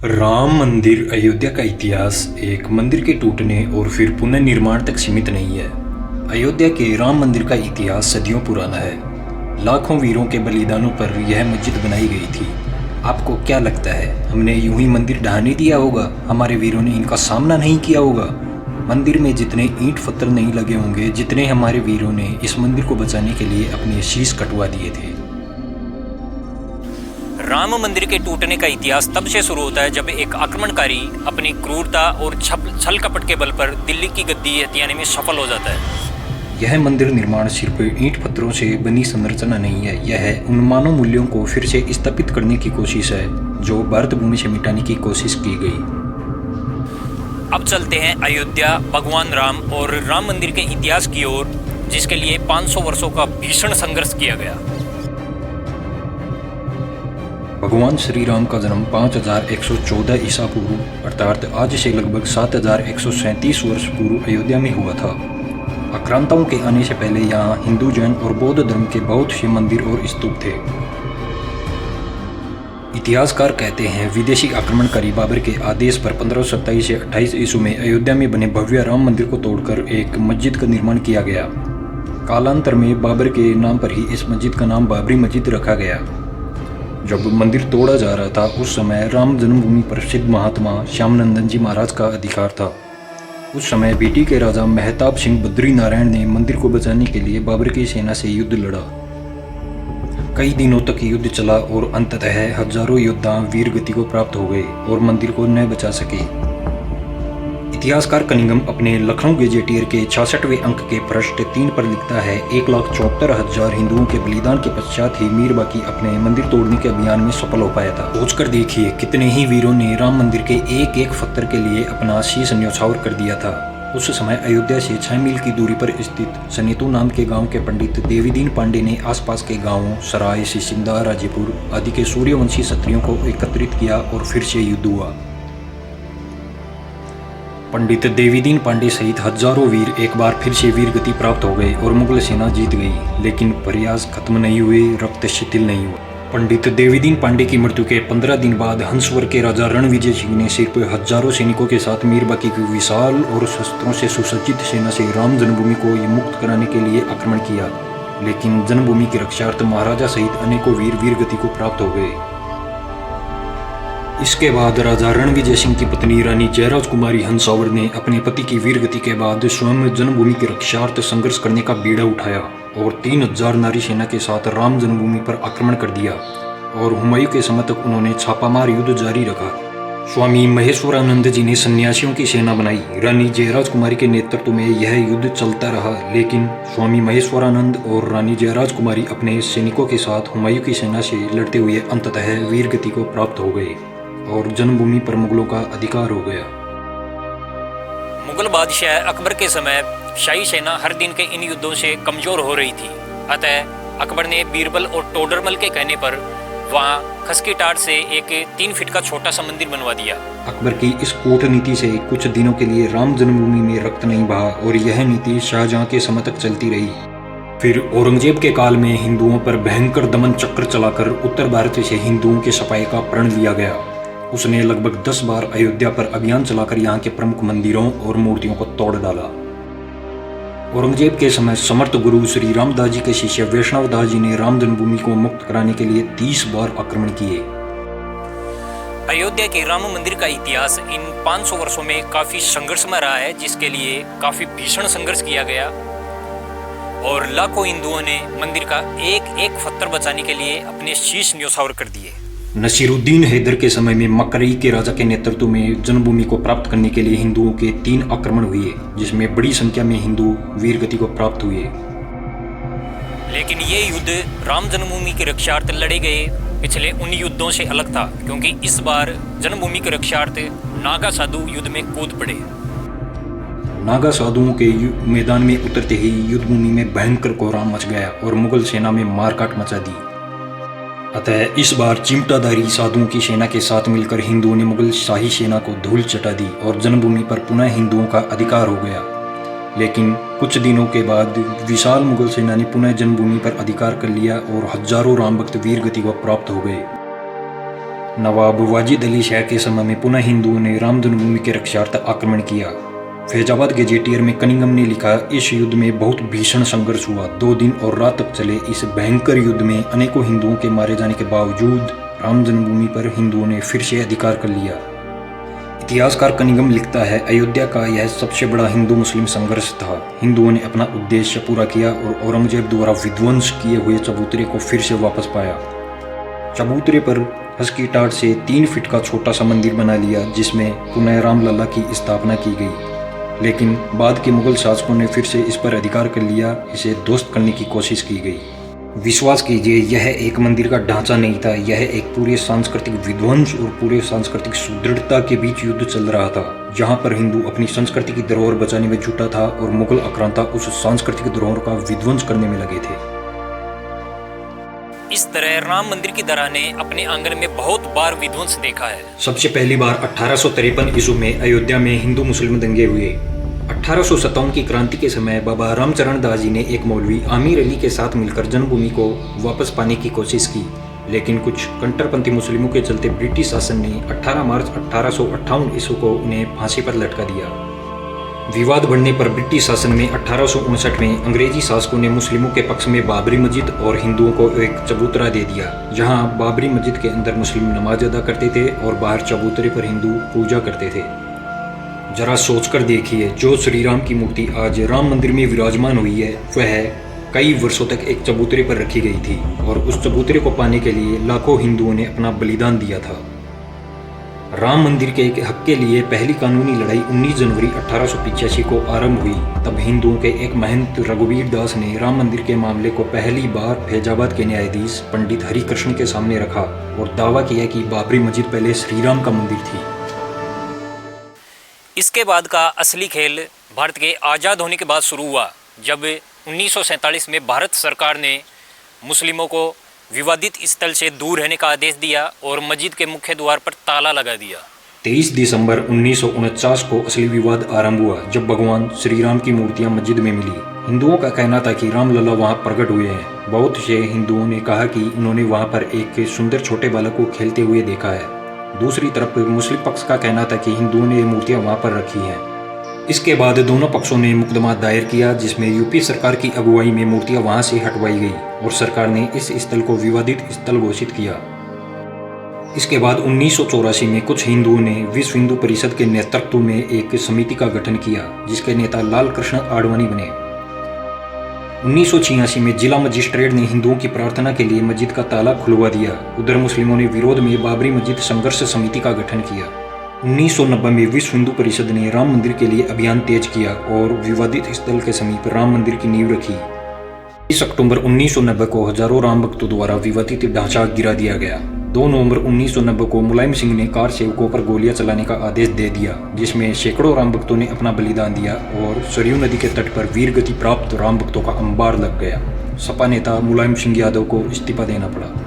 राम मंदिर अयोध्या का इतिहास एक मंदिर के टूटने और फिर पुनर्निर्माण तक सीमित नहीं है। अयोध्या के राम मंदिर का इतिहास सदियों पुराना है। लाखों वीरों के बलिदानों पर यह मस्जिद बनाई गई थी। आपको क्या लगता है, हमने यूं ही मंदिर ढहाने दिया होगा? हमारे वीरों ने इनका सामना नहीं किया होगा? मंदिर में जितने ईंट पत्थर नहीं लगे होंगे, जितने हमारे वीरों ने इस मंदिर को बचाने के लिए अपने शीश कटवा दिए थे। राम मंदिर के टूटने का इतिहास तब से शुरू होता है जब एक आक्रमणकारी अपनी क्रूरता और छल कपट के बल पर दिल्ली की गद्दी हथियाने में सफल हो जाता है। यह मंदिर निर्माण सिर्फ ईंट पत्थरों से बनी संरचना नहीं है, यह उन मानव मूल्यों को फिर से स्थापित करने की कोशिश है जो भारत भूमि से मिटाने की कोशिश की गई। अब चलते हैं अयोध्या, भगवान राम और राम मंदिर के इतिहास की ओर, जिसके लिए 500 वर्षों का भीषण संघर्ष किया गया। भगवान श्री राम का जन्म 5114 ईसा पूर्व अर्थात आज से लगभग 7137 वर्ष पूर्व अयोध्या में हुआ था। आक्रांताओं के आने से पहले यहाँ हिंदू, जैन और बौद्ध धर्म के बहुत से मंदिर और स्तूप थे। इतिहासकार कहते हैं विदेशी आक्रमणकारी बाबर के आदेश पर 1527 से 28 ईस्वी में अयोध्या में बने भव्य राम मंदिर को तोड़कर एक मस्जिद का निर्माण किया गया। कालांतर में बाबर के नाम पर ही इस मस्जिद का नाम बाबरी मस्जिद रखा गया। जब मंदिर तोड़ा जा रहा था उस समय राम जन्मभूमि पर सिद्ध महात्मा श्यामनंदन जी महाराज का अधिकार था। उस समय बीटी के राजा मेहताब सिंह बद्री नारायण ने मंदिर को बचाने के लिए बाबर की सेना से युद्ध लड़ा। कई दिनों तक युद्ध चला और अंततः हजारों योद्धा वीर गति को प्राप्त हो गए और मंदिर को न बचा सके। इतिहासकार कनिंघम अपने लखनऊ गेजेटियर के 66वें अंक के पृष्ठ 3 पर लिखता है, 1,74,000 हिंदुओं के बलिदान के पश्चात ही मीर बाकी अपने मंदिर तोड़ने के अभियान में सफल हो पाया था। सोचकर देखिए कितने ही वीरों ने राम मंदिर के एक एक पत्थर के लिए अपना शीश न्यौछावर कर दिया था। उस समय अयोध्या से 6 मील की दूरी पर स्थित सनेतु नाम के गांव के पंडित देवीदीन पांडे ने आसपास के गांवों सराय, सिसिंदा, राजेपुर आदि के सूर्यवंशी क्षत्रियों को एकत्रित किया और फिर से युद्ध हुआ। पंडित देवीदीन पांडे सहित हजारों वीर एक बार फिर से वीर गति प्राप्त हो गए और मुगल सेना जीत गई, लेकिन प्रयास खत्म नहीं हुए, रक्त शिथिल नहीं हुआ। पंडित देवीदीन पांडे की मृत्यु के 15 दिन बाद हंसवर के राजा रणविजय सिंह ने सिर्फ हजारों सैनिकों के साथ मीरबाकी की विशाल और शस्त्रों से सुसज्जित सेना से राम जन्मभूमि को मुक्त कराने के लिए आक्रमण किया, लेकिन जन्मभूमि की रक्षार्थ महाराजा सहित अनेकों वीर गति को प्राप्त हो गए। इसके बाद राजा रणविजय सिंह की पत्नी रानी जयराज कुमारी हंसावर ने अपने पति की वीरगति के बाद स्वयं जन्मभूमि की रक्षार्थ संघर्ष करने का बीड़ा उठाया और 3000 नारी सेना के साथ राम जन्मभूमि पर आक्रमण कर दिया और हुमायूं के समय तक उन्होंने छापामार युद्ध जारी रखा। स्वामी महेश्वरानंद जी ने सन्यासियों की सेना बनाई। रानी जयराज कुमारी के नेतृत्व में यह युद्ध चलता रहा, लेकिन स्वामी महेश्वरानंद और रानी जयराज कुमारी अपने सैनिकों के साथ हुमायूं की सेना से लड़ते हुए अंततः वीरगति को प्राप्त हो गए और जन्मभूमि पर मुगलों का अधिकार हो गया। मुगल बादशाह अकबर के समय शाही सेना हर दिन के इन युद्धों से कमजोर हो रही थी। अतः अकबर ने बीरबल और टोडरमल के कहने पर वहां खसकी टाट से एक 3 फीट का छोटा सा मंदिर बनवा दिया। अकबर की इस कूटनीति से कुछ दिनों के लिए राम जन्मभूमि में रक्त नहीं बहा और यह नीति शाहजहां के समय तक चलती रही। फिर औरंगजेब के काल में हिंदुओं पर भयंकर दमन चक्र चलाकर उत्तर भारत से हिंदुओं के सफाई का प्रण लिया गया। उसने लगभग 10 बार अयोध्या पर अभियान चलाकर यहाँ के प्रमुख मंदिरों और मूर्तियों को तोड़ डाला। औरंगजेब के समय समर्थ गुरु श्री रामदास जी के शिष्य वैष्णव दास जी ने राम जन्मभूमि को मुक्त कराने के लिए 30 बार आक्रमण किए। अयोध्या के राम मंदिर का इतिहास इन 500 वर्षों में काफी संघर्षमय रहा है, जिसके लिए काफी भीषण संघर्ष किया गया और लाखों हिंदुओं ने मंदिर का एक एक पत्थर बचाने के लिए अपने शीश न्यौछावर कर दिए। नसीरुद्दीन हैदर के समय में मकरई के राजा के नेतृत्व में जन्मभूमि को प्राप्त करने के लिए हिंदुओं के 3 आक्रमण हुए, जिसमें बड़ी संख्या में हिंदू वीरगति को प्राप्त हुए। लेकिन ये युद्ध राम जन्मभूमि की रक्षार्थ लड़े गए पिछले उन युद्धों से अलग था, क्योंकि इस बार जन्मभूमि की रक्षार्थ नागा साधु युद्ध में कूद पड़े। नागा साधुओं के मैदान में उतरते ही युद्धभूमि में भयंकर कोहराम मच गया और मुगल सेना में मारकाट मचा दी। अतः इस बार चिमटाधारी साधुओं की सेना के साथ मिलकर हिंदुओं ने मुगल शाही सेना को धूल चटा दी और जन्मभूमि पर पुनः हिंदुओं का अधिकार हो गया। लेकिन कुछ दिनों के बाद विशाल मुगल सेना ने पुनः जन्मभूमि पर अधिकार कर लिया और हजारों राम भक्त वीर गति को प्राप्त हो गए। नवाब वाजिद अली शाह के समय में पुनः हिंदुओं ने राम जन्मभूमि के रक्षार्थ आक्रमण किया। फैजाबाद गेजेटियर में कनिंघम ने लिखा, इस युद्ध में बहुत भीषण संघर्ष हुआ। 2 दिन और रात तक चले इस भयंकर युद्ध में अनेकों हिंदुओं के मारे जाने के बावजूद राम जन्मभूमि पर हिंदुओं ने फिर से अधिकार कर लिया। इतिहासकार कनिंघम लिखता है, अयोध्या का यह सबसे बड़ा हिंदू मुस्लिम संघर्ष था। हिंदुओं ने अपना उद्देश्य पूरा किया और औरंगजेब द्वारा विध्वंस किए हुए चबूतरे को फिर से वापस पाया। चबूतरे पर हस्की टाट से 3 फीट का छोटा सा मंदिर बना लिया, जिसमें पुनः रामलला की स्थापना की गई। लेकिन बाद के मुगल शासकों ने फिर से इस पर अधिकार कर लिया। इसे ध्वस्त करने की कोशिश की गई। विश्वास कीजिए, यह एक मंदिर का ढांचा नहीं था, यह एक पूरे सांस्कृतिक विध्वंस और पूरे सांस्कृतिक सुदृढ़ता के बीच युद्ध चल रहा था, जहां पर हिंदू अपनी संस्कृति की धरोहर बचाने में जुटा था और मुगल आक्रांता उस सांस्कृतिक धरोहर का विध्वंस करने में लगे थे। इस तरह राम मंदिर की दरार ने अपने आंगन में बहुत बार विध्वंस देखा है। सबसे पहली बार 1853 ईस्वी में अयोध्या में हिंदू मुस्लिम दंगे हुए। 1857 की क्रांति के समय बाबा रामचरण दास जी ने एक मौलवी आमिर अली के साथ मिलकर जन्मभूमि को वापस पाने की कोशिश की, लेकिन कुछ कट्टरपंथी मुस्लिमों के चलते ब्रिटिश शासन ने 18 मार्च 1858 ईस्वी को उन्हें फांसी पर लटका दिया। विवाद बढ़ने पर ब्रिटिश शासन में 1859 में अंग्रेजी शासकों ने मुस्लिमों के पक्ष में बाबरी मस्जिद और हिंदुओं को एक चबूतरा दे दिया, जहां बाबरी मस्जिद के अंदर मुस्लिम नमाज अदा करते थे और बाहर चबूतरे पर हिंदू पूजा करते थे। जरा सोचकर देखिए, जो श्री राम की मूर्ति आज राम मंदिर में विराजमान हुई है, वह कई वर्षों तक एक चबूतरे पर रखी गई थी और उस चबूतरे को पाने के लिए लाखों हिंदुओं ने अपना बलिदान दिया था। राम मंदिर के हक के लिए पहली कानूनी लड़ाई 19 जनवरी 1885 को आरंभ हुई। तब हिंदुओं के एक महंत रघुवीर दास ने राम मंदिर के मामले को पहली बार फैजाबाद के न्यायाधीश पंडित हरिकृष्ण के सामने रखा और दावा किया कि बाबरी मस्जिद पहले श्री राम का मंदिर थी। इसके बाद का असली खेल भारत के आज़ाद होने के बाद शुरू हुआ, जब 1947 में भारत सरकार ने मुस्लिमों को विवादित स्थल से दूर रहने का आदेश दिया और मस्जिद के मुख्य द्वार पर ताला लगा दिया। 23 दिसंबर 1949 को असली विवाद आरंभ हुआ, जब भगवान श्री राम की मूर्तियां मस्जिद में मिली। हिंदुओं का कहना था कि रामलला वहां प्रकट हुए हैं। बहुत से हिंदुओं ने कहा कि उन्होंने वहां पर एक सुंदर छोटे बालक को खेलते हुए देखा है। दूसरी तरफ मुस्लिम पक्ष का कहना था कि हिंदुओं ने ये मूर्तियां वहां पर रखी हैं। इसके बाद दोनों पक्षों ने मुकदमा दायर किया, जिसमें यूपी सरकार की अगुवाई में मूर्तियां वहां से हटवाई गई और सरकार ने इस स्थल को विवादित स्थल घोषित किया। इसके बाद 1984 में कुछ हिंदुओं ने विश्व हिंदू परिषद के नेतृत्व में एक समिति का गठन किया, जिसके नेता लाल कृष्ण आडवाणी बने। 1986 में जिला मजिस्ट्रेट ने हिंदुओं की प्रार्थना के लिए मस्जिद का ताला खुलवा दिया। उधर मुस्लिमों ने विरोध में बाबरी मस्जिद संघर्ष समिति का गठन किया। 1990 में विश्व हिंदू परिषद ने राम मंदिर के लिए अभियान तेज किया और विवादित स्थल के समीप राम मंदिर की नींव रखी। 20 अक्टूबर 1990 को हजारों राम भक्तों द्वारा विवादित ढांचा गिरा दिया गया। 2 नवंबर 1990 को मुलायम सिंह ने कार सेवकों पर गोलियां चलाने का आदेश दे दिया, जिसमें सैकड़ों राम भक्तों ने अपना बलिदान दिया और सरयू नदी के तट पर वीर गति प्राप्त राम भक्तों का अंबार लग गया। सपा नेता मुलायम सिंह यादव को इस्तीफा देना पड़ा।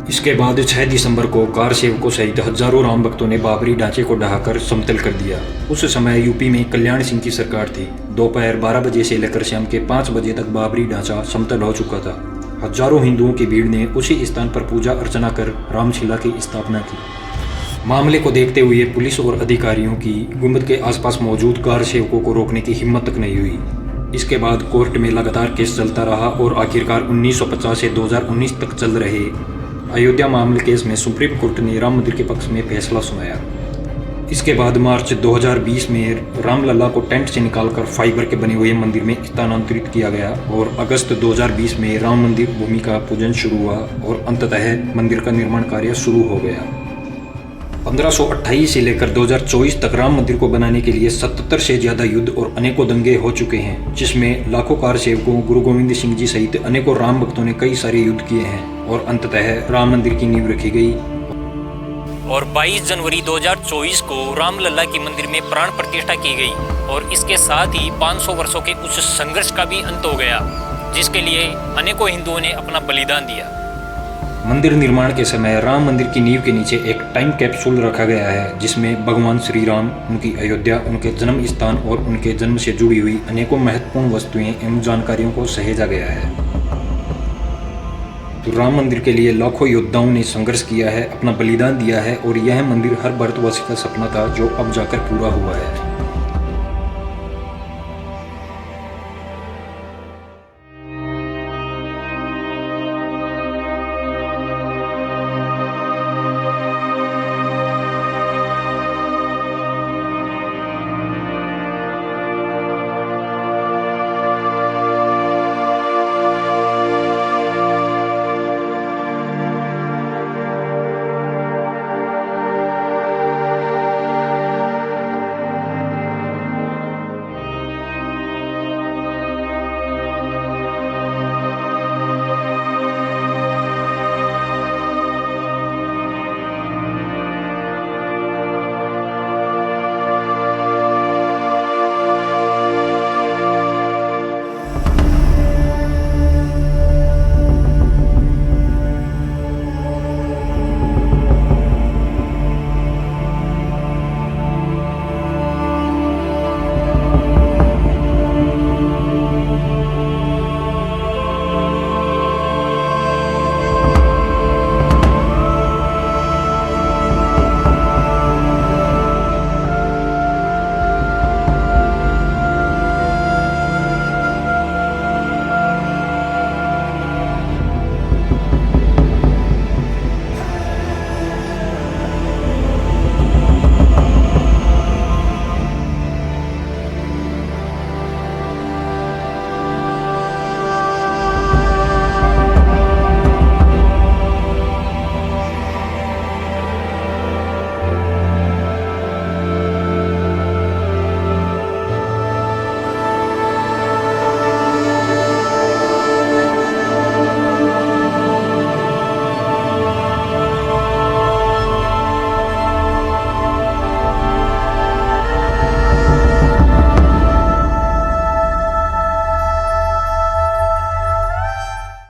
इसके बाद 6 दिसंबर को कार सेवकों सहित हजारों राम भक्तों ने बाबरी ढांचे को ढहाकर समतल कर दिया। उस समय यूपी में कल्याण सिंह की सरकार थी। दोपहर 12 बजे से लेकर शाम के 5 बजे तक बाबरी ढांचा समतल हो चुका था। हजारों हिंदुओं की भीड़ ने उसी स्थान पर पूजा अर्चना कर रामशिला की स्थापना की। मामले को देखते हुए पुलिस और अधिकारियों की गुंबद के आसपास मौजूद कार सेवकों को रोकने की हिम्मत तक नहीं हुई। इसके बाद कोर्ट में लगातार केस चलता रहा और आखिरकार 1950 से 2019 तक चल रहे अयोध्या मामले केस में सुप्रीम कोर्ट ने राम मंदिर के पक्ष में फैसला सुनाया। इसके बाद मार्च 2020 में रामलला को टेंट से निकालकर फाइबर के बने हुए मंदिर में स्थानांतरित किया गया और अगस्त 2020 में राम मंदिर भूमि का पूजन शुरू हुआ और अंततः मंदिर का निर्माण कार्य शुरू हो गया। 1528 से लेकर 2024 तक राम मंदिर को बनाने के लिए 77 से ज्यादा युद्ध और अनेकों दंगे हो चुके हैं, जिसमें लाखों कार सेवकों, गुरु गोविंद सिंह जी सहित अनेकों राम भक्तों ने कई सारे युद्ध किए हैं और अंततः राम मंदिर की नींव रखी गई। और 22 जनवरी 2024 को रामलला की मंदिर में प्राण प्रतिष्ठा की गई और इसके साथ ही 500 वर्षों के उस संघर्ष का भी अंत हो गया, जिसके लिए अनेकों हिंदुओं ने अपना बलिदान दिया। मंदिर निर्माण के समय राम मंदिर की नींव के नीचे एक टाइम कैप्सूल रखा गया है, जिसमें भगवान श्री राम, उनकी अयोध्या, उनके जन्म स्थान और उनके जन्म से जुड़ी हुई अनेकों महत्वपूर्ण वस्तुएं एवं जानकारियों को सहेजा गया है। तो राम मंदिर के लिए लाखों योद्धाओं ने संघर्ष किया है, अपना बलिदान दिया है और यह मंदिर हर भारतवासी का सपना था जो अब जाकर पूरा हुआ है।